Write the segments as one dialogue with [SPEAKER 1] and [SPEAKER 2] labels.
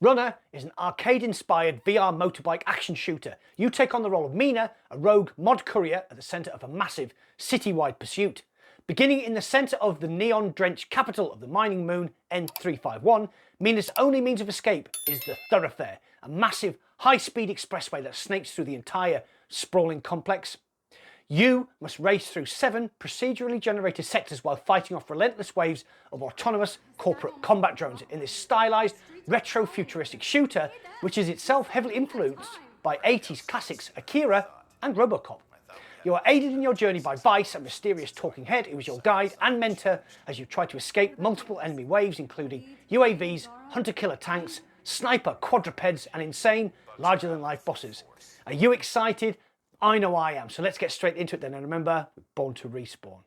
[SPEAKER 1] Runner is an arcade-inspired VR motorbike action shooter. You take on the role of Mina, a rogue mod courier at the centre of a massive city-wide pursuit. Beginning in the centre of the neon-drenched capital of the mining moon, N351, Mina's only means of escape is the Thoroughfare, a massive high-speed expressway that snakes through the entire sprawling complex. You must race through 7 procedurally generated sectors while fighting off relentless waves of autonomous corporate combat drones in this stylised, retro-futuristic shooter, which is itself heavily influenced by 80s classics AKIRA and Robocop. You are aided in your journey by Vice, a mysterious talking head who is your guide and mentor as you try to escape multiple enemy waves, including UAVs, hunter-killer tanks, sniper quadrupeds, and insane, larger-than-life bosses. Are you excited? I know I am, so let's get straight into it then, and remember, we're born to respawn.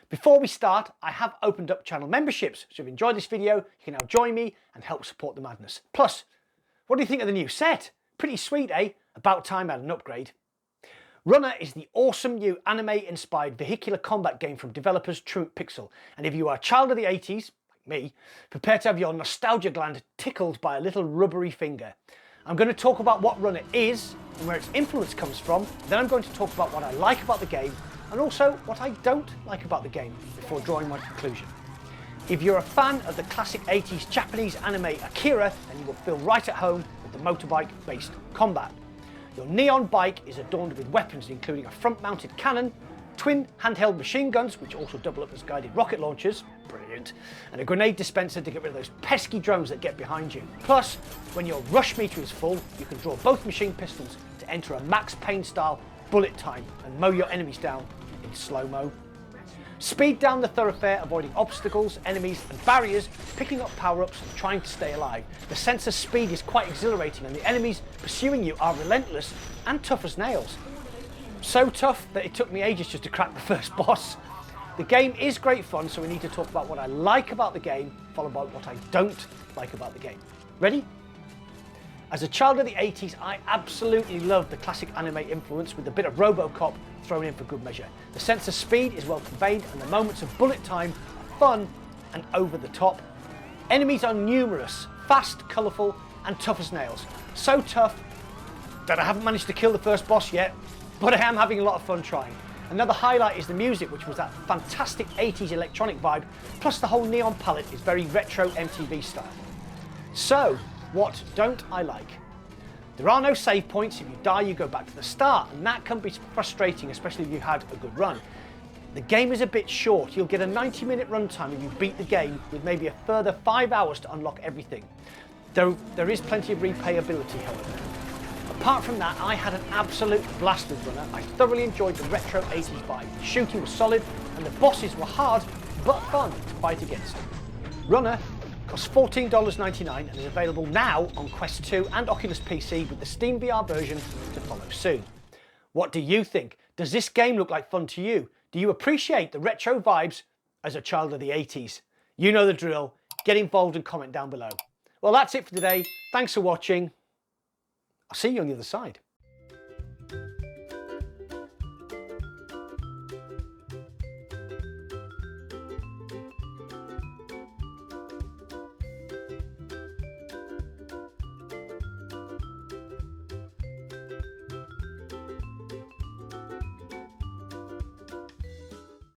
[SPEAKER 1] Before we start, I have opened up channel memberships, so if you enjoyed this video, you can now join me and help support the madness. Plus, what do you think of the new set? Pretty sweet, eh? About time I had an upgrade. Runner is the awesome new anime-inspired vehicular combat game from developers Truant Pixel, and if you are a child of the 80s, like me, prepare to have your nostalgia gland tickled by a little rubbery finger. I'm going to talk about what Runner is and where its influence comes from, then I'm going to talk about what I like about the game and also what I don't like about the game before drawing my conclusion. If you're a fan of the classic 80s Japanese anime AKIRA, then you will feel right at home with the motorbike-based combat. Your neon bike is adorned with weapons including a front-mounted cannon, twin handheld machine guns which also double up as guided rocket launchers, brilliant, and a grenade dispenser to get rid of those pesky drones that get behind you. Plus, when your rush meter is full, you can draw both machine pistols to enter a Max Payne style bullet time and mow your enemies down in slow-mo. Speed down the thoroughfare, avoiding obstacles, enemies and barriers, picking up power-ups and trying to stay alive. The sense of speed is quite exhilarating and the enemies pursuing you are relentless and tough as nails. So tough that it took me ages just to crack the first boss. The game is great fun, so we need to talk about what I like about the game, followed by what I don't like about the game. Ready? As a child of the 80s, I absolutely love the classic anime influence with a bit of Robocop thrown in for good measure. The sense of speed is well conveyed and the moments of bullet time are fun and over the top. Enemies are numerous, fast, colourful and tough as nails. So tough that I haven't managed to kill the first boss yet, but I am having a lot of fun trying. Another highlight is the music, which was that fantastic 80s electronic vibe, plus the whole neon palette is very retro MTV style. So, what don't I like? There are no save points. If you die, you go back to the start, and that can be frustrating, especially if you had a good run. The game is a bit short. You'll get a 90-minute runtime if you beat the game, with maybe a further 5 hours to unlock everything. Though there is plenty of replayability, however. Apart from that, I had an absolute blast with Runner. I thoroughly enjoyed the retro 80s vibe. The shooting was solid, and the bosses were hard, but fun to fight against. Runner costs $14.99 and is available now on Quest 2 and Oculus PC with the Steam VR version to follow soon. What do you think? Does this game look like fun to you? Do you appreciate the retro vibes as a child of the 80s? You know the drill. Get involved and comment down below. Well, that's it for today. Thanks for watching. I'll see you on the other side.